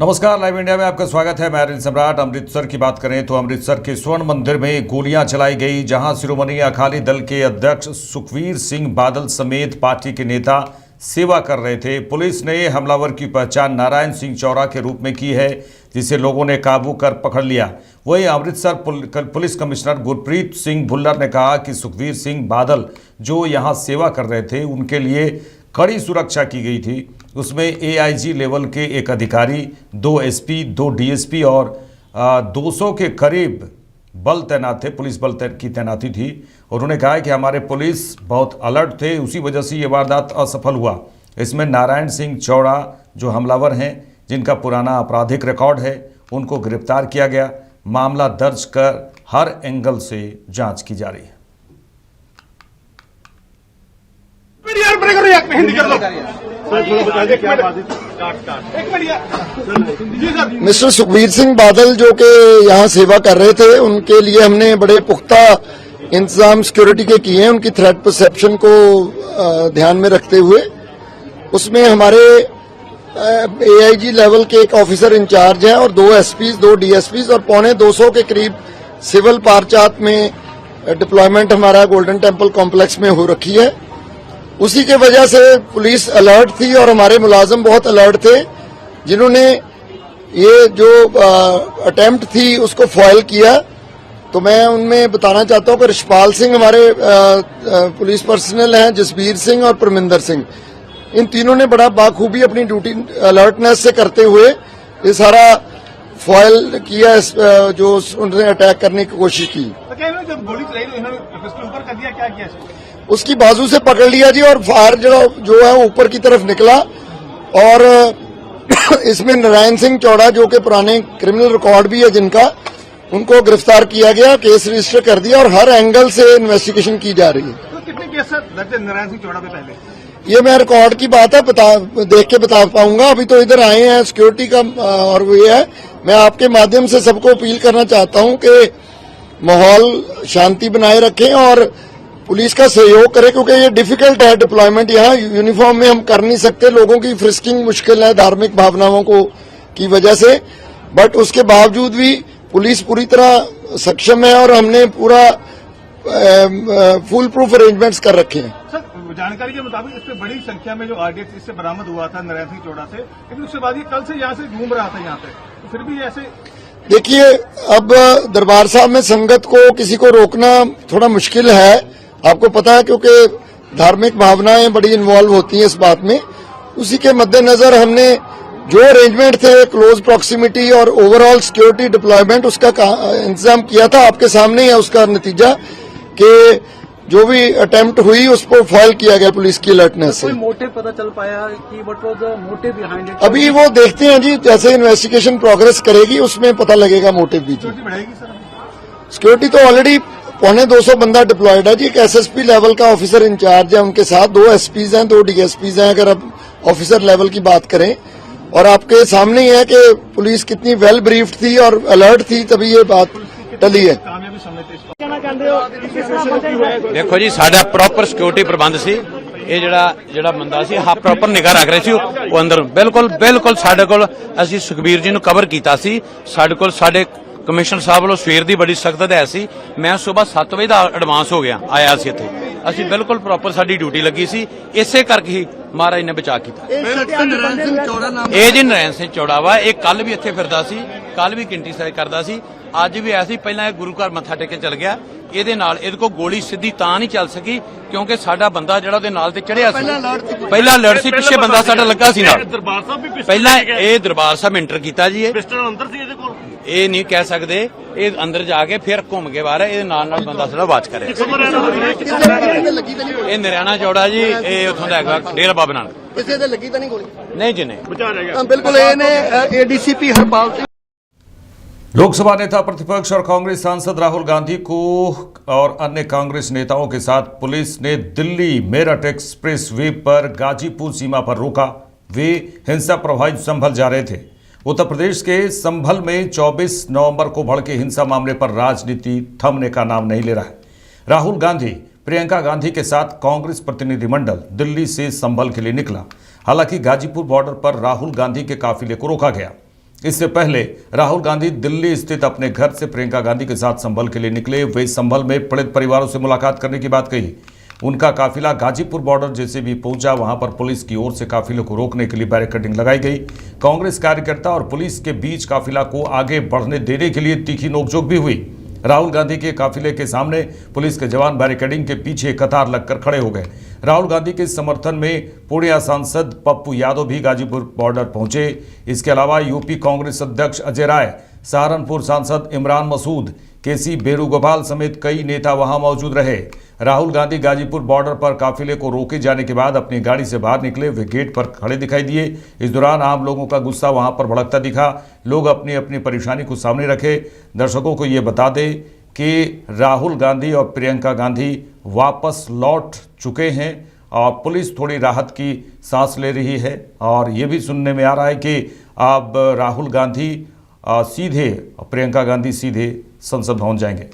नमस्कार, live India में आपका स्वागत है। मैं अनिल सम्राट। अमृतसर की बात करें तो अमृतसर के स्वर्ण मंदिर में गोलियां चलाई गई, जहां शिरोमणि अकाली दल के अध्यक्ष सुखबीर सिंह बादल समेत पार्टी के नेता सेवा कर रहे थे। पुलिस ने हमलावर की पहचान नारायण सिंह चौरा के रूप में की है, जिसे लोगों ने काबू कर पकड़ लिया। वहीं अमृतसर पुलिस कमिश्नर गुरप्रीत सिंह भुल्लर ने कहा कि सुखबीर सिंह बादल जो यहाँ सेवा कर रहे थे, उनके लिए कड़ी सुरक्षा की गई थी। उसमें AIG लेवल के एक अधिकारी, 2 SP, 2 DSP और 200 के करीब बल तैनात थे, पुलिस बल की तैनाती थी। उन्होंने कहा है कि हमारे पुलिस बहुत अलर्ट थे, उसी वजह से ये वारदात असफल हुआ। इसमें नारायण सिंह चौड़ा जो हमलावर हैं, जिनका पुराना आपराधिक रिकॉर्ड है, उनको गिरफ्तार किया गया। मामला दर्ज कर हर एंगल से जांच की जा रही है। मिस्टर सुखबीर सिंह बादल जो कि यहाँ सेवा कर रहे थे, उनके लिए हमने बड़े पुख्ता इंतजाम सिक्योरिटी के किए हैं, उनकी थ्रेट परसेप्शन को ध्यान में रखते हुए। उसमें हमारे AIG लेवल के एक ऑफिसर इंचार्ज हैं और 2 SPs, 2 DSPs और 250 के करीब सिविल पारचात में डिप्लॉयमेंट हमारा गोल्डन टेम्पल कॉम्प्लेक्स में हो रखी है। उसी के वजह से पुलिस अलर्ट थी और हमारे मुलाजिम बहुत अलर्ट थे, जिन्होंने ये जो अटेम्प्ट थी उसको फॉइल किया। तो मैं उनमें बताना चाहता हूं कि रिशपाल सिंह हमारे पुलिस पर्सनल हैं, जसबीर सिंह और परमिंदर सिंह, इन तीनों ने बड़ा बाखूबी अपनी ड्यूटी अलर्टनेस से करते हुए ये सारा फॉइल किया, जो उन्होंने अटैक करने की कोशिश की। जब गोली चलाई तो इन्होंने पिस्टल ऊपर कर दिया, क्या किया इसको? उसकी बाजू से पकड़ लिया जी, और फायर जो है ऊपर की तरफ निकला। और इसमें नारायण सिंह चौड़ा जो कि पुराने क्रिमिनल रिकॉर्ड भी है जिनका, उनको गिरफ्तार किया गया, केस रजिस्टर कर दिया और हर एंगल से इन्वेस्टिगेशन की जा रही है। तो कितने केस दर्ज है नारायण सिंह चौड़ा पे पहले? ये मैं रिकॉर्ड की बात है, देख के बता पाऊंगा। अभी तो इधर आए हैं सिक्योरिटी का, और वो ये है, मैं आपके माध्यम से सबको अपील करना चाहता हूं कि माहौल शांति बनाए रखें और पुलिस का सहयोग करें, क्योंकि ये डिफिकल्ट है डिप्लॉयमेंट। यहाँ यूनिफॉर्म में हम कर नहीं सकते, लोगों की फ्रिस्किंग मुश्किल है धार्मिक भावनाओं को की वजह से, बट उसके बावजूद भी पुलिस पूरी तरह सक्षम है और हमने पूरा फुल प्रूफ अरेंजमेंट्स कर रखे हैं। सर, जानकारी के मुताबिक इससे बड़ी संख्या में जो RDX इससे बरामद हुआ था नारायण सिंह चौड़ा से, लेकिन उसके बाद ये कल से यहाँ से घूम रहा था यहाँ पे, तो फिर भी ऐसे देखिए, अब दरबार साहब में संगत को किसी को रोकना थोड़ा मुश्किल है, आपको पता है, क्योंकि धार्मिक भावनाएं बड़ी इन्वॉल्व होती हैं इस बात में। उसी के मद्देनजर हमने जो अरेंजमेंट थे, क्लोज प्रॉक्सिमिटी और ओवरऑल सिक्योरिटी डिप्लॉयमेंट, उसका इंतजाम किया था। आपके सामने है उसका नतीजा कि जो भी अटेम्प्ट हुई उसको फॉइल किया गया पुलिस की अलर्टनेस से। कोई मोटिव पता चल पाया कि what was the motive behind it? अभी वो देखते हैं जी, जैसे इन्वेस्टिगेशन प्रोग्रेस करेगी उसमें पता लगेगा मोटिव भी। बढ़ेगी सर? सिक्योरिटी तो ऑलरेडी 250 बंदा डिप्लॉयड है जी। एक SSP लेवल का ऑफिसर इंचार्ज है, उनके साथ 2 SPs हैं, 2 DSPs हैं, अगर आप ऑफिसर लेवल की बात करें। और आपके सामने ही है कि पुलिस कितनी वेल ब्रीफ्ड थी और अलर्ट थी, तभी ये बात टली है। देखो जी, साडा प्रॉपर सिक्योरिटी प्रबंध सी। ਇਹ ਜਿਹੜਾ ਬੰਦਾ ਸੀ ਹਾਂ ਪ੍ਰੋਪਰ ਨਿਗਾਹ ਰੱਖ ਰਹੇ ਸੀ, ਉਹ ਅੰਦਰ ਬਿਲਕੁਲ ਸਾਡੇ ਕੋਲ ਅਸੀਂ ਸੁਖਬੀਰ ਜੀ ਨੂੰ ਕਵਰ ਕੀਤਾ ਸੀ। ਸਾਡੇ ਕੋਲ ਸਾਡੇ ਕਮਿਸ਼ਨਰ ਸਾਹਿਬ ਵੱਲੋਂ ਸਵੇਰ ਦੀ ਬੜੀ ਸਖਤ ਹਦਾਇਤ ਸੀ। ਮੈਂ ਸਵੇਰ 7 ਵਜੇ ਦਾ ਐਡਵਾਂਸ ਹੋ ਗਿਆ ਆਇਆ ਸੀ ਇੱਥੇ। ਅਸੀਂ ਬਿਲਕੁਲ ਪ੍ਰੋਪਰ ਸਾਡੀ ਡਿਊਟੀ ਲੱਗੀ ਸੀ, ਇਸੇ ਕਰਕੇ ਹੀ ਮਹਾਰਾਜ ਨੇ ਬਚਾ ਕੀਤਾ। ਇਹ ਜੀ ਨਾਰਾਇਣ ਸਿੰਘ ਚੌੜਾ ਵਾ, ਇਹ ਕੱਲ ਵੀ ਇੱਥੇ ਫਿਰਦਾ ਸੀ, ਕੱਲ ਵੀ ਗਿਣਤੀ ਸਾਈ ਕਰਦਾ ਸੀ, ਅੱਜ ਵੀ ਆਇਆ ਸੀ। ਪਹਿਲਾਂ ਇਹ ਗੁਰੂ ਘਰ ਮੱਥਾ ਟੇਕ ਕੇ ਚਲ ਗਿਆ। ਇਹਦੇ ਨਾਲ ਇਹਦੇ ਕੋਲ ਗੋਲੀ ਸਿੱਧੀ ਤਾਂ ਨਹੀਂ ਚੱਲ ਸਕੀ ਕਿਉਂਕਿ ਸਾਡਾ ਬੰਦਾ ਜਿਹੜਾ ਉਹਦੇ ਨਾਲ ਤੇ ਚੜਿਆ ਸੀ, ਪਹਿਲਾਂ ਲੜ ਸੀ, ਪਿੱਛੇ ਬੰਦਾ ਸਾਡਾ ਲੱਗਾ ਸੀ ਨਾਲ। ਪਹਿਲਾਂ ਇਹ ਦਰਬਾਰ ਸਾਹਿਬ ਇੰਟਰ ਕੀਤਾ ਜੀ। ਇਹ ਪਿਸਟਲ ਅੰਦਰ ਸੀ ਇਹਦੇ ਕੋਲ, ਇਹ ਨਹੀਂ ਕਹਿ ਸਕਦੇ। ਇਹ ਅੰਦਰ ਜਾ ਕੇ ਫਿਰ ਘੁੰਮ ਕੇ ਬਾਹਰ ਇਹਦੇ ਨਾਲ ਬੰਦਾ ਸਾਡਾ ਵਾਚ ਕਰਿਆ। ਇਹ ਨਰਿਆਣਾ ਚੌੜਾ ਜੀ, ਇਹ ਉੱਥੋਂ ਦਾ ਹੈਗਾ ਡੇਰਾ ਬਾਬਾ ਨਾਨਕ। ਕਿਸੇ ਦੇ ਲੱਗੀ ਤਾਂ ਨਹੀਂ ਗੋਲੀ? ਨਹੀਂ ਜੀ, ਨਹੀਂ। बिल्कुल ADCP हरपाल सिंह। लोकसभा नेता प्रतिपक्ष और कांग्रेस सांसद राहुल गांधी को और अन्य कांग्रेस नेताओं के साथ पुलिस ने दिल्ली मेरठ एक्सप्रेस वे पर गाजीपुर सीमा पर रोका। वे हिंसा प्रभावित संभल जा रहे थे। उत्तर प्रदेश के संभल में 24 नवंबर को भड़के हिंसा मामले पर राजनीति थमने का नाम नहीं ले रहा है। राहुल गांधी प्रियंका गांधी के साथ कांग्रेस प्रतिनिधिमंडल दिल्ली से संभल के लिए निकला। हालांकि गाजीपुर बॉर्डर पर राहुल गांधी के काफिले को रोका गया। इससे पहले राहुल गांधी दिल्ली स्थित अपने घर से प्रियंका गांधी के साथ संभल के लिए निकले। वे संभल में पीड़ित परिवारों से मुलाकात करने की बात कही। उनका काफिला गाजीपुर बॉर्डर जैसे भी पहुंचा, वहां पर पुलिस की ओर से काफिले को रोकने के लिए बैरिकेडिंग लगाई गई। कांग्रेस कार्यकर्ता और पुलिस के बीच काफिला को आगे बढ़ने देने के लिए तीखी नोकझोंक भी हुई। राहुल गांधी के काफिले के सामने पुलिस के जवान बैरिकेडिंग के पीछे कतार लगकर खड़े हो गए। राहुल गांधी के समर्थन में पूर्णिया सांसद पप्पू यादव भी गाजीपुर बॉर्डर पहुंचे। इसके अलावा यूपी कांग्रेस अध्यक्ष अजय राय, सहारनपुर सांसद इमरान मसूद, केसी वेणुगोपाल समेत कई नेता वहां मौजूद रहे। राहुल गांधी गाजीपुर बॉर्डर पर काफिले को रोके जाने के बाद अपनी गाड़ी से बाहर निकले। वे गेट पर खड़े दिखाई दिए। इस दौरान आम लोगों का गुस्सा वहां पर भड़कता दिखा। लोग अपनी अपनी परेशानी को सामने रखे। दर्शकों को ये बता दें कि राहुल गांधी और प्रियंका गांधी वापस लौट चुके हैं और पुलिस थोड़ी राहत की सांस ले रही है। और ये भी सुनने में आ रहा है कि अब राहुल गांधी सीधे, प्रियंका गांधी सीधे संसद भवन जाएंगे।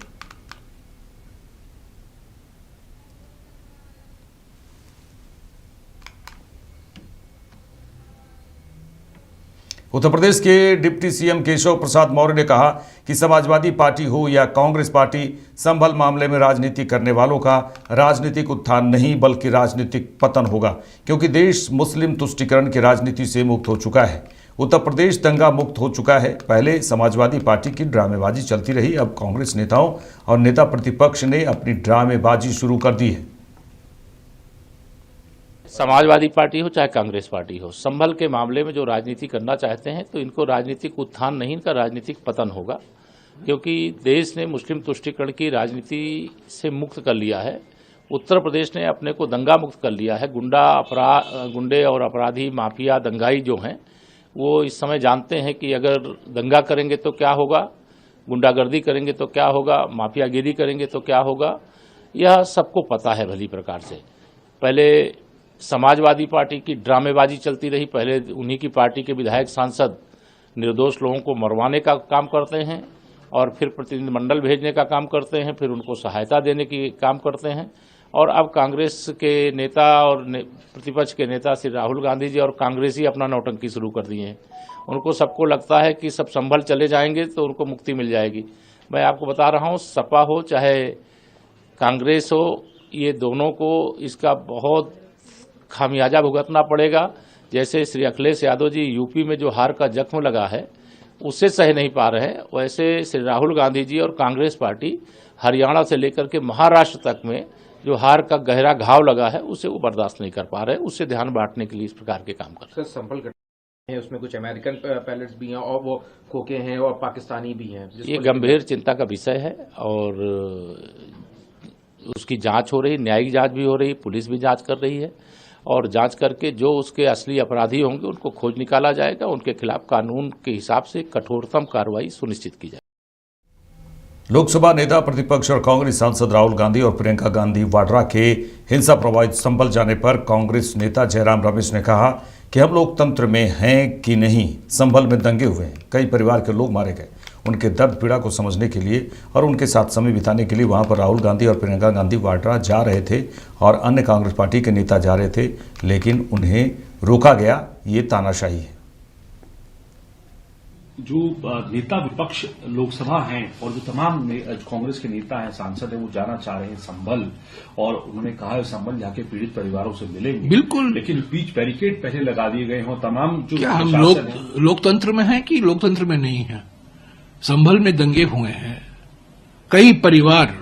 उत्तर प्रदेश के डिप्टी सीएम केशव प्रसाद मौर्य ने कहा कि समाजवादी पार्टी हो या कांग्रेस पार्टी, संभल मामले में राजनीति करने वालों का राजनीतिक उत्थान नहीं बल्कि राजनीतिक पतन होगा, क्योंकि देश मुस्लिम तुष्टीकरण की राजनीति से मुक्त हो चुका है। उत्तर प्रदेश दंगा मुक्त हो चुका है। पहले समाजवादी पार्टी की ड्रामेबाजी चलती रही, अब कांग्रेस नेताओं और नेता प्रतिपक्ष ने अपनी ड्रामेबाजी शुरू कर दी है। समाजवादी पार्टी हो चाहे कांग्रेस पार्टी हो, संभल के मामले में जो राजनीति करना चाहते हैं तो इनको राजनीतिक उत्थान नहीं, इनका राजनीतिक पतन होगा, क्योंकि देश ने मुस्लिम तुष्टीकरण की राजनीति से मुक्त कर लिया है। उत्तर प्रदेश ने अपने को दंगा मुक्त कर लिया है। गुंडे और अपराधी माफिया दंगाई जो हैं वो इस समय जानते हैं कि अगर दंगा करेंगे तो क्या होगा, गुंडागर्दी करेंगे तो क्या होगा, माफियागिरी करेंगे तो क्या होगा, यह सबको पता है भली प्रकार से। पहले समाजवादी पार्टी की ड्रामेबाजी चलती रही। पहले उन्हीं की पार्टी के विधायक सांसद निर्दोष लोगों को मरवाने का काम करते हैं और फिर प्रतिनिधिमंडल भेजने का काम करते हैं, फिर उनको सहायता देने की काम करते हैं। और अब कांग्रेस के नेता और प्रतिपक्ष के नेता श्री राहुल गांधी जी और कांग्रेस ही अपना नौटंकी शुरू कर दिए हैं। उनको सबको लगता है कि सब संभल चले जाएंगे तो उनको मुक्ति मिल जाएगी। मैं आपको बता रहा हूँ, सपा हो चाहे कांग्रेस हो, ये दोनों को इसका बहुत खामियाजा भुगतना पड़ेगा। जैसे श्री अखिलेश यादव जी यूपी में जो हार का जख्म लगा है उससे सह नहीं पा रहे हैं, वैसे श्री राहुल गांधी जी और कांग्रेस पार्टी हरियाणा से लेकर के महाराष्ट्र तक में जो हार का गहरा घाव लगा है उसे वो बर्दाश्त नहीं कर पा रहे, उससे ध्यान बांटने के लिए इस प्रकार के काम कर रहे हैं। संभल है, उसमें कुछ अमेरिकन पैलेट्स भी हैं और वो खोखे हैं और पाकिस्तानी भी हैं। ये गंभीर चिंता का विषय है और उसकी जांच हो रही, न्यायिक जांच भी हो रही, पुलिस भी जांच कर रही है और जांच करके जो उसके असली अपराधी होंगे उनको खोज निकाला जाएगा, उनके खिलाफ कानून के हिसाब से कठोरतम कार्रवाई सुनिश्चित की जाएगी। लोकसभा नेता प्रतिपक्ष और कांग्रेस सांसद राहुल गांधी और प्रियंका गांधी वाड्रा के हिंसा प्रभावित संभल जाने पर कांग्रेस नेता जयराम रमेश ने कहा कि हम लोकतंत्र में हैं कि नहीं। संभल में दंगे हुए हैं, कई परिवार के लोग मारे गए। उनके दर्द पीड़ा को समझने के लिए और उनके साथ समय बिताने के लिए वहां पर राहुल गांधी और प्रियंका गांधी वाड्रा जा रहे थे और अन्य कांग्रेस पार्टी के नेता जा रहे थे, लेकिन उन्हें रोका गया। ये तानाशाही है। जो नेता विपक्ष लोकसभा हैं और जो तमाम कांग्रेस के नेता हैं, सांसद हैं, वो जाना चाह रहे हैं संभल, और उन्होंने कहा है संभल जाके पीड़ित परिवारों से मिलेंगे। बिल्कुल, लेकिन बीच बैरिकेड पहले लगा दिए गए हों। तमाम जो क्या हम लोकतंत्र में हैं कि लोकतंत्र में नहीं है? संभल में दंगे हुए हैं, कई परिवार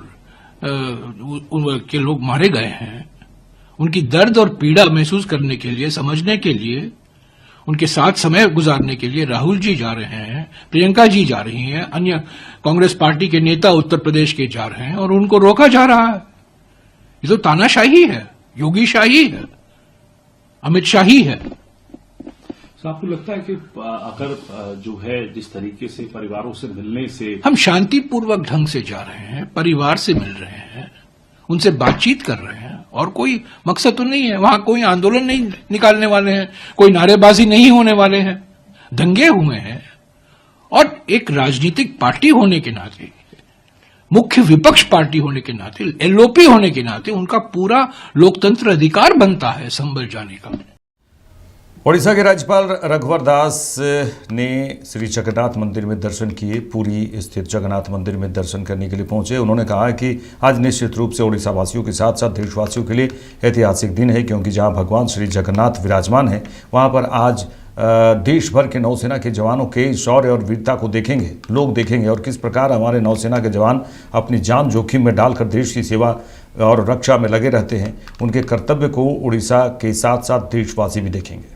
के लोग मारे गए हैं। उनकी दर्द और पीड़ा महसूस करने के लिए, समझने के लिए, उनके साथ समय गुजारने के लिए राहुल जी जा रहे हैं, प्रियंका जी जा रही हैं, अन्य कांग्रेस पार्टी के नेता उत्तर प्रदेश के जा रहे हैं और उनको रोका जा रहा है। ये तो तानाशाही है, योगी शाही है, अमित शाही है। तो आपको लगता है कि अगर जो है जिस तरीके से परिवारों से मिलने से, हम शांतिपूर्वक ढंग से जा रहे हैं, परिवार से मिल रहे हैं, उनसे बातचीत कर रहे हैं और कोई मकसद तो नहीं है, वहां कोई आंदोलन नहीं निकालने वाले हैं, कोई नारेबाजी नहीं होने वाले हैं। दंगे हुए हैं और एक राजनीतिक पार्टी होने के नाते, मुख्य विपक्ष पार्टी होने के नाते, एलओपी होने के नाते उनका पूरा लोकतंत्र अधिकार बनता है संभल जाने का। ओडिशा के राज्यपाल रघुवर दास ने श्री जगन्नाथ मंदिर में दर्शन किए। पुरी स्थित जगन्नाथ मंदिर में दर्शन करने के लिए पहुंचे। उन्होंने कहा कि आज निश्चित रूप से ओडिशा वासियों के साथ साथ देशवासियों के लिए ऐतिहासिक दिन है, क्योंकि जहां भगवान श्री जगन्नाथ विराजमान है वहां पर आज देश भर के नौसेना के जवानों के शौर्य और वीरता को लोग देखेंगे और किस प्रकार हमारे नौसेना के जवान अपनी जान जोखिम में डालकर देश की सेवा और रक्षा में लगे रहते हैं। उनके कर्तव्य को उड़ीसा के साथ साथ देशवासी भी देखेंगे।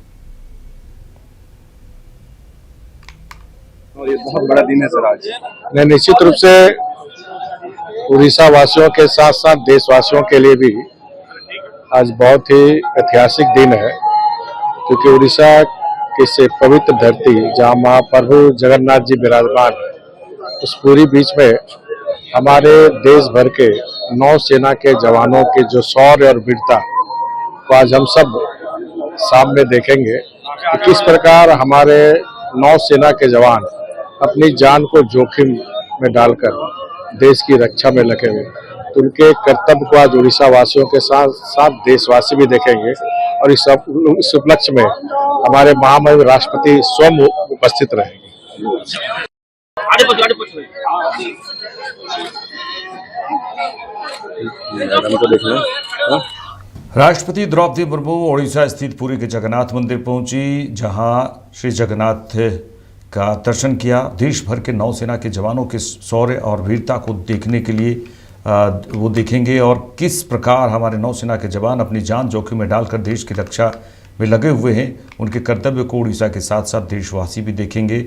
और ये बहुत बड़ा दिन है सर आज। मैं निश्चित रूप से उड़ीसा वासियों के साथ साथ देशवासियों के लिए भी आज बहुत ही ऐतिहासिक दिन है, क्योंकि उड़ीसा की से पवित्र धरती जहाँ महाप्रभु जगन्नाथ जी विराजमान है, उस पूरी बीच में हमारे देश भर के नौसेना के जवानों के जो शौर्य और वीरता को आज हम सब सामने देखेंगे कि किस प्रकार हमारे नौसेना के जवान अपनी जान को जोखिम में डालकर देश की रक्षा में लगे हुए, तो उनके कर्तव्य को आज उड़ीसा वासियों के साथ साथ देशवासी भी देखेंगे। और इस उपलक्ष्य में हमारे महामहिम राष्ट्रपति स्वयं उपस्थित रहेंगे। राष्ट्रपति द्रौपदी मुर्मू ओडिशा स्थित पुरी के जगन्नाथ मंदिर पहुंची, जहां श्री जगन्नाथ का दर्शन किया। देश भर के नौसेना के जवानों के शौर्य और वीरता को देखने के लिए वो देखेंगे और किस प्रकार हमारे नौसेना के जवान अपनी जान जोखिम में डालकर देश की रक्षा में लगे हुए हैं। उनके कर्तव्य को उड़ीसा के साथ साथ देशवासी भी देखेंगे।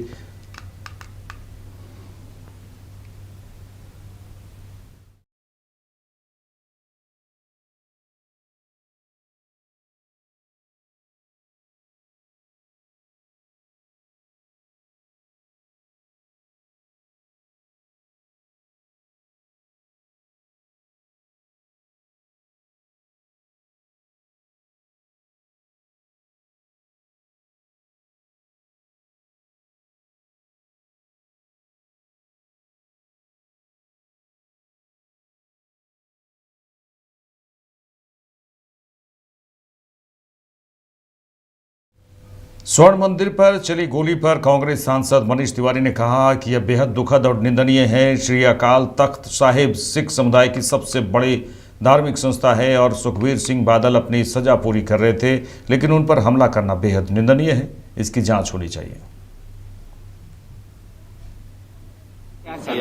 स्वर्ण मंदिर पर चली गोली पर कांग्रेस सांसद मनीष तिवारी ने कहा कि यह बेहद दुखद और निंदनीय है। श्री अकाल तख्त साहिब सिख समुदाय की सबसे बड़ी धार्मिक संस्था है और सुखबीर सिंह बादल अपनी सजा पूरी कर रहे थे, लेकिन उन पर हमला करना बेहद निंदनीय है। इसकी जांच होनी चाहिए।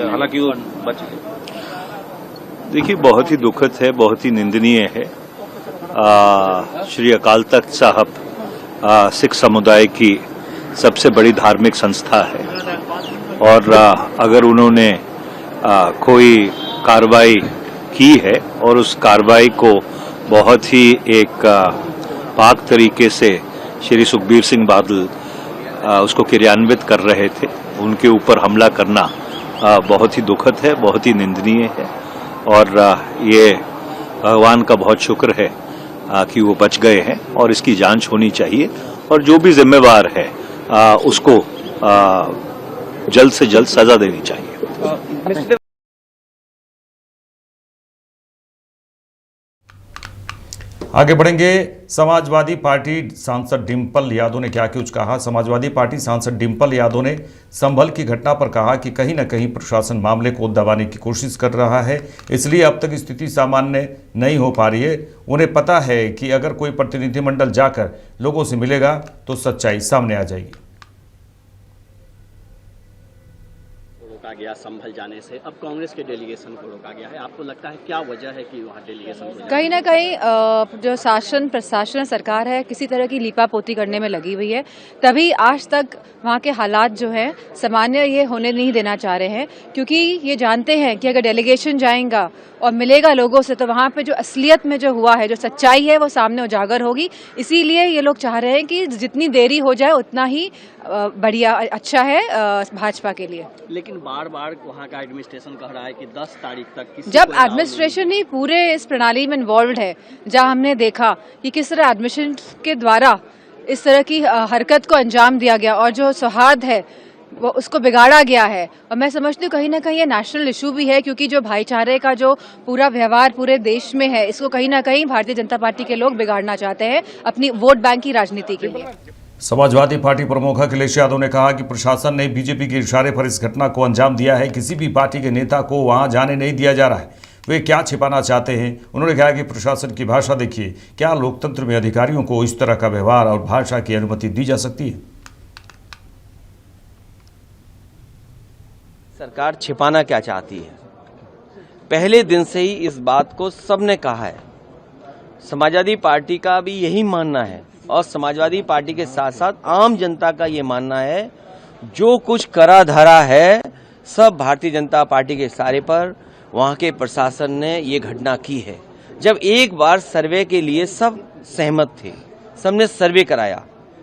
हालांकि वो बच गए। देखिए, बहुत ही दुखद है, बहुत ही निंदनीय है। श्री अकाल तख्त साहब सिख समुदाय की सबसे बड़ी धार्मिक संस्था है और अगर उन्होंने कोई कार्रवाई की है और उस कार्रवाई को बहुत ही एक पाक तरीके से श्री सुखबीर सिंह बादल उसको क्रियान्वित कर रहे थे, उनके ऊपर हमला करना बहुत ही दुखद है, बहुत ही निंदनीय है। और ये भगवान का बहुत शुक्र है कि वो बच गए हैं और इसकी जांच होनी चाहिए और जो भी जिम्मेवार है उसको जल्द से जल्द सजा देनी चाहिए। आगे बढ़ेंगे। समाजवादी पार्टी सांसद डिंपल यादव ने क्या कुछ कहा। समाजवादी पार्टी सांसद डिंपल यादव ने संभल की घटना पर कहा कि कहीं न कहीं प्रशासन मामले को दबाने की कोशिश कर रहा है, इसलिए अब तक स्थिति सामान्य नहीं हो पा रही है। उन्हें पता है कि अगर कोई प्रतिनिधिमंडल जाकर लोगों से मिलेगा तो सच्चाई सामने आ जाएगी। रोका गया संभल जाने से, अब कांग्रेस के डेलीगेशन को रोका गया है। आपको लगता है क्या वजह है कि वहाँ डेलीगेशन कहीं ना कहीं जो शासन प्रशासन सरकार है किसी तरह की लीपापोती करने में लगी हुई है, तभी आज तक वहाँ के हालात जो हैं सामान्य ये होने नहीं देना चाह रहे हैं, क्योंकि ये जानते हैं कि अगर डेलीगेशन जाएगा और मिलेगा लोगों से तो वहाँ पे जो असलियत में जो हुआ है, जो सच्चाई है वो सामने उजागर होगी। इसीलिए ये लोग चाह रहे हैं कि जितनी देरी हो जाए उतना ही बढ़िया अच्छा है भाजपा के लिए। लेकिन बार बार वहाँ का एडमिनिस्ट्रेशन कह रहा है कि 10 तारीख तक जब एडमिनिस्ट्रेशन ही पूरे इस प्रणाली में इन्वॉल्व है, जहाँ हमने देखा कि किस तरह एडमिशन के द्वारा इस तरह की हरकत को अंजाम दिया गया और जो सौहार्द है वो उसको बिगाड़ा गया है। और मैं समझती हूँ कहीं ना कहीं ये नेशनल इशू भी है, क्योंकि जो भाईचारे का जो पूरा व्यवहार पूरे देश में है, इसको कहीं ना कहीं भारतीय जनता पार्टी के लोग बिगाड़ना चाहते हैं अपनी वोट बैंक की राजनीति के लिए। समाजवादी पार्टी प्रमुख अखिलेश यादव ने कहा कि प्रशासन ने बीजेपी के इशारे पर इस घटना को अंजाम दिया है। किसी भी पार्टी के नेता को वहां जाने नहीं दिया जा रहा है। वे क्या छिपाना चाहते हैं? उन्होंने कहा कि प्रशासन की भाषा देखिए। क्या लोकतंत्र में अधिकारियों को इस तरह का व्यवहार और भाषा की अनुमति दी जा सकती है? सरकार छिपाना क्या चाहती है? पहले दिन से ही इस बात को सबने कहा है। समाजवादी पार्टी का भी यही मानना है और समाजवादी पार्टी के साथ साथ आम जनता का ये मानना है, जो कुछ करा धरा है सब भारतीय जनता पार्टी के इशारे पर वहां के प्रशासन ने ये घटना की है। जब एक बार सर्वे के लिए सब सहमत थे, सबने सर्वे कराया,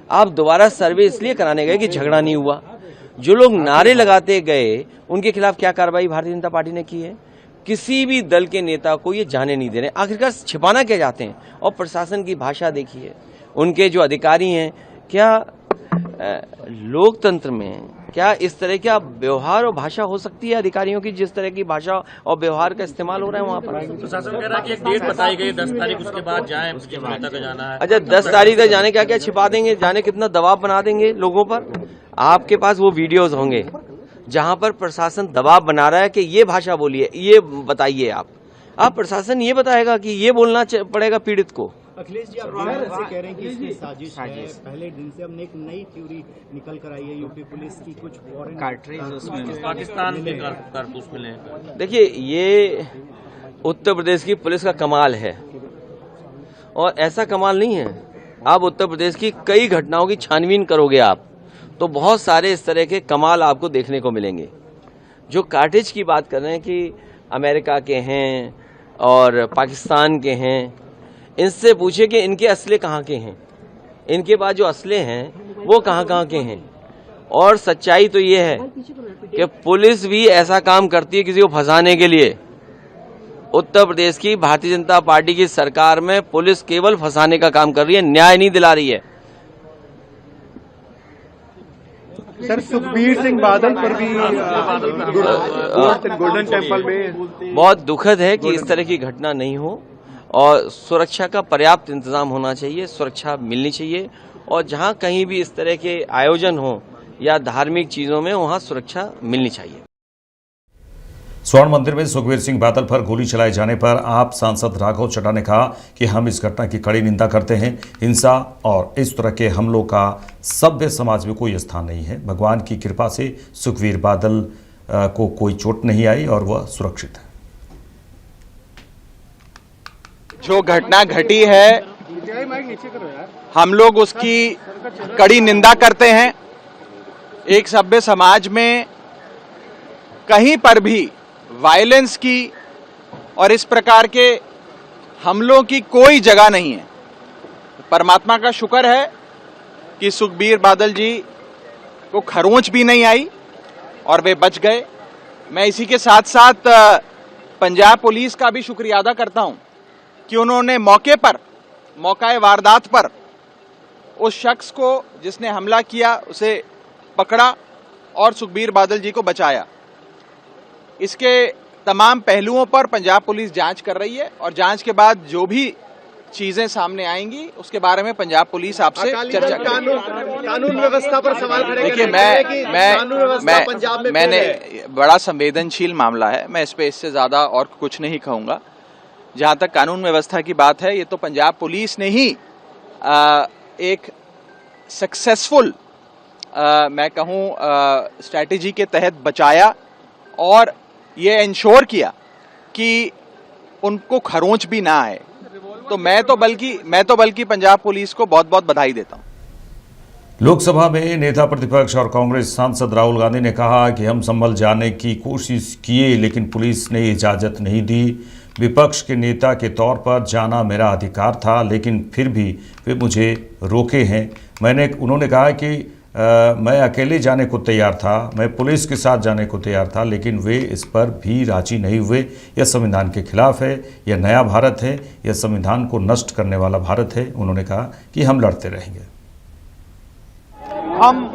आप दोबारा सर्वे इसलिए कराने गए कि झगड़ा नहीं हुआ। जो लोग नारे लगाते गए उनके खिलाफ क्या कार्रवाई भारतीय जनता पार्टी ने की है? किसी भी दल के नेता को ये जाने नहीं दे रहे। आखिरकार छिपाना क्या चाहते हैं? और प्रशासन की भाषा देखिए, उनके जो अधिकारी हैं, क्या लोकतंत्र में क्या इस तरह का व्यवहार और भाषा हो सकती है अधिकारियों की, जिस तरह की भाषा और व्यवहार का इस्तेमाल हो रहा है वहाँ पर? प्रशासन कह रहा है कि एक डेट बताई गई 10 तारीख, उसके बाद जाएं, उसके बाद तक जाना है। अच्छा, 10 तारीख तक जाने क्या क्या छिपा देंगे? जाने कितना दबाव बना देंगे लोगों पर? आपके पास वो वीडियोज होंगे जहां पर प्रशासन दबाव बना रहा है कि ये भाषा बोलिए, ये बताइए। आप प्रशासन ये बताएगा कि ये बोलना पड़ेगा पीड़ित को। अखिलेश जी, आप से कह रहे हैं कि इसकी साजिश है। पहले दिन से हमने एक नई थ्योरी निकल कर आई है यूपी पुलिस की, कुछ पाकिस्तान के कारतूस मिले। देखिए, ये उत्तर प्रदेश की पुलिस का कमाल है और ऐसा कमाल नहीं है। आप उत्तर प्रदेश की कई घटनाओं की छानबीन करोगे आप तो बहुत सारे इस तरह के कमाल आपको देखने को मिलेंगे। जो कार्टेज की बात कर रहे हैं कि अमेरिका के हैं और पाकिस्तान के हैं, इनसे पूछिए कि इनके असले कहाँ के हैं, इनके पास जो असले हैं वो कहाँ के हैं। और सच्चाई तो ये है कि पुलिस भी ऐसा काम करती है किसी को फंसाने के लिए। उत्तर प्रदेश की भारतीय जनता पार्टी की सरकार में पुलिस केवल फंसाने का काम कर रही है, न्याय नहीं दिला रही है। सर, सुखबीर सिंह बादल पर भी गोल्डन टेम्पल में बहुत दुखद है कि इस तरह की घटना नहीं हो और सुरक्षा का पर्याप्त इंतजाम होना चाहिए, सुरक्षा मिलनी चाहिए और जहां कहीं भी इस तरह के आयोजन हो या धार्मिक चीजों में वहां सुरक्षा मिलनी चाहिए। स्वर्ण मंदिर में सुखबीर सिंह बादल पर गोली चलाए जाने पर आप सांसद राघव चड्ढा ने कहा कि हम इस घटना की कड़ी निंदा करते हैं। हिंसा और इस तरह के हमलों का सभ्य समाज में कोई स्थान नहीं है। भगवान की कृपा से सुखबीर बादल को कोई चोट नहीं आई और वह सुरक्षित है। जो घटना घटी है हम लोग उसकी कड़ी निंदा करते हैं। एक सभ्य समाज में कहीं पर भी वायलेंस की और इस प्रकार के हमलों की कोई जगह नहीं है। परमात्मा का शुक्र है कि सुखबीर बादल जी को खरोंच भी नहीं आई और वे बच गए। मैं इसी के साथ साथ पंजाब पुलिस का भी शुक्रिया अदा करता हूं कि उन्होंने मौके पर, मौका वारदात पर उस शख्स को जिसने हमला किया उसे पकड़ा और सुखबीर बादल जी को बचाया। इसके तमाम पहलुओं पर पंजाब पुलिस जांच कर रही है और जांच के बाद जो भी चीजें सामने आएंगी उसके बारे में पंजाब पुलिस आपसे चर्चा करेगी। कानून व्यवस्था पर सवाल खड़े देखिए, मैंने बड़ा संवेदनशील मामला है, मैं इस पे इससे ज्यादा और कुछ नहीं कहूंगा। जहां तक कानून व्यवस्था की बात है, ये तो पंजाब पुलिस ने ही एक सक्सेसफुल मैं कहूं स्ट्रैटेजी के तहत बचाया और ये इंश्योर किया कि उनको खरोंच भी ना आए। तो मैं तो बल्कि पंजाब पुलिस को बहुत बहुत बधाई देता हूं। लोकसभा में नेता प्रतिपक्ष और कांग्रेस सांसद राहुल गांधी ने कहा कि हम संभल जाने की कोशिश किए लेकिन पुलिस ने इजाजत नहीं दी। विपक्ष के नेता के तौर पर जाना मेरा अधिकार था लेकिन फिर भी वे मुझे रोके हैं। उन्होंने कहा कि मैं अकेले जाने को तैयार था, मैं पुलिस के साथ जाने को तैयार था लेकिन वे इस पर भी राजी नहीं हुए। यह संविधान के खिलाफ है, यह नया भारत है, यह संविधान को नष्ट करने वाला भारत है। उन्होंने कहा कि हम लड़ते रहेंगे। हम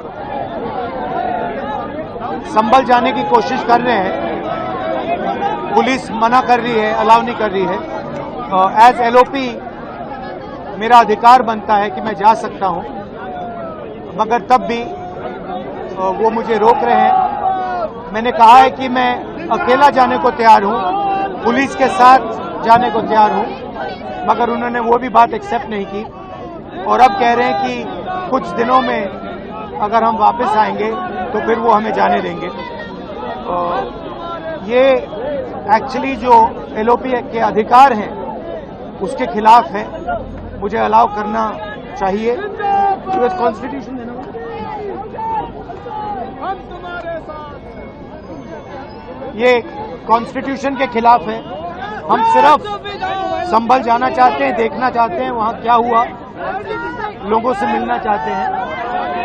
संभल जाने की कोशिश कर रहे हैं, पुलिस मना कर रही है, अलाउ नहीं कर रही है। एज एलओपी मेरा अधिकार बनता है कि मैं जा सकता हूं। मगर तब भी वो मुझे रोक रहे हैं। मैंने कहा है कि मैं अकेला जाने को तैयार हूं, पुलिस के साथ जाने को तैयार हूं, मगर उन्होंने वो भी बात एक्सेप्ट नहीं की और अब कह रहे हैं कि कुछ दिनों में अगर हम वापस आएंगे तो फिर वो हमें जाने देंगे। ये एक्चुअली जो एलओपी के अधिकार हैं उसके खिलाफ है, मुझे अलाउ करना चाहिए। यूएस कॉन्स्टिट्यूशन है ना, ये कॉन्स्टिट्यूशन के खिलाफ है। हम सिर्फ संभल जाना चाहते हैं, देखना चाहते हैं वहां क्या हुआ, लोगों से मिलना चाहते हैं,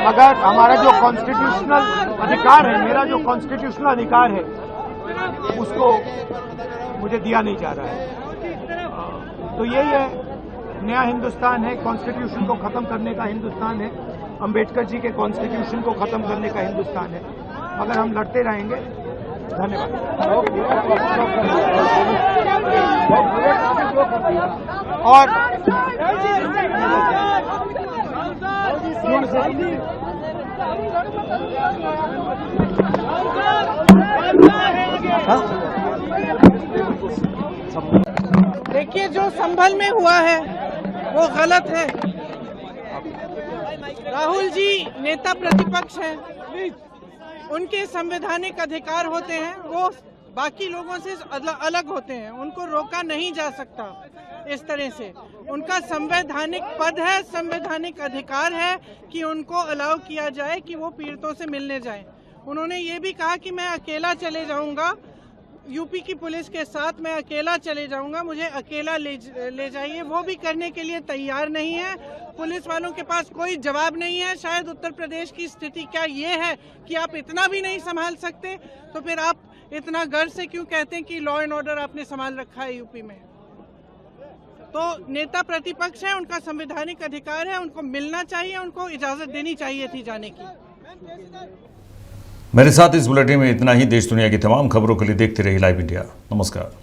मगर हमारा जो कॉन्स्टिट्यूशनल अधिकार है, मेरा जो कॉन्स्टिट्यूशनल अधिकार है उसको मुझे दिया नहीं जा रहा है। तो यही है, नया हिंदुस्तान है, कॉन्स्टिट्यूशन को खत्म करने का हिंदुस्तान है, अंबेडकर जी के कॉन्स्टिट्यूशन को खत्म करने का हिंदुस्तान है, मगर हम लड़ते रहेंगे। धन्यवाद। और देखिए, जो संभल में हुआ है वो गलत है। राहुल जी नेता प्रतिपक्ष हैं, उनके संवैधानिक अधिकार होते हैं, वो बाकी लोगों से अलग होते हैं, उनको रोका नहीं जा सकता इस तरह से। उनका संवैधानिक पद है, संवैधानिक अधिकार है कि उनको अलाउ किया जाए कि वो पीड़ितों से मिलने जाएं। उन्होंने ये भी कहा कि मैं अकेला चले जाऊंगा, यूपी की पुलिस के साथ मैं अकेला चले जाऊंगा, मुझे अकेला ले जाइए। वो भी करने के लिए तैयार नहीं है। पुलिस वालों के पास कोई जवाब नहीं है। शायद उत्तर प्रदेश की स्थिति क्या ये है कि आप इतना भी नहीं संभाल सकते, तो फिर आप इतना गर्व से क्यों कहते हैं कि लॉ एंड ऑर्डर आपने संभाल रखा है यूपी में? तो नेता प्रतिपक्ष है, उनका संवैधानिक अधिकार है, उनको मिलना चाहिए, उनको इजाजत देनी चाहिए थी जाने की। मेरे साथ इस बुलेटिन में इतना ही। देश दुनिया की तमाम खबरों के लिए देखते रहिए लाइव इंडिया। नमस्कार।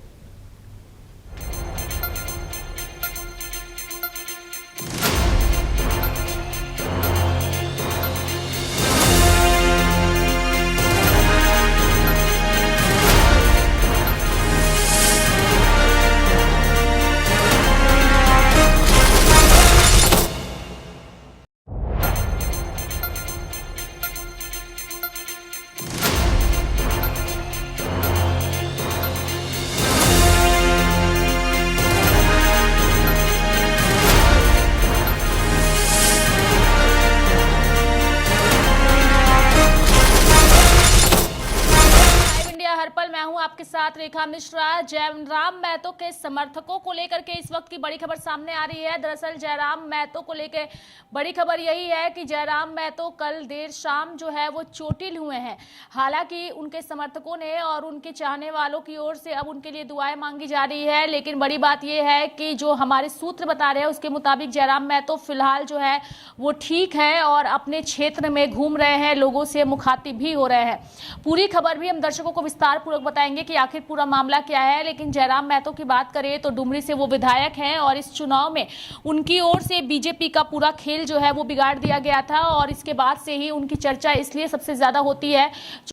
आपके साथ रेखा मिश्रा। जयराम महतो के समर्थकों को लेकर के इस वक्त की बड़ी खबर सामने आ रही है। दरअसल जयराम महतो को लेकर बड़ी खबर यही है कि जयराम महतो कल देर शाम जो है वो चोटिल हुए हैं। हालांकि उनके समर्थकों ने और उनके चाहने वालों की ओर से अब उनके लिए दुआएं मांगी जा रही है, लेकिन बड़ी बात यह है कि जो हमारे सूत्र बता रहे हैं उसके मुताबिक जयराम महतो फिलहाल जो है वो ठीक है और अपने क्षेत्र में घूम रहे हैं, लोगों से मुखातिब भी हो रहे हैं। पूरी खबर भी हम दर्शकों को विस्तार पूर्वक बताएंगे कि आखिर पूरा मामला क्या है। लेकिन जयराम महतो की बात करें तो डुमरी से वो विधायक हैं और इस चुनाव में उनकी ओर से बीजेपी का पूरा खेल जो है वो बिगाड़ दिया गया था और इसके बाद से ही उनकी चर्चा इसलिए सबसे ज्यादा होती है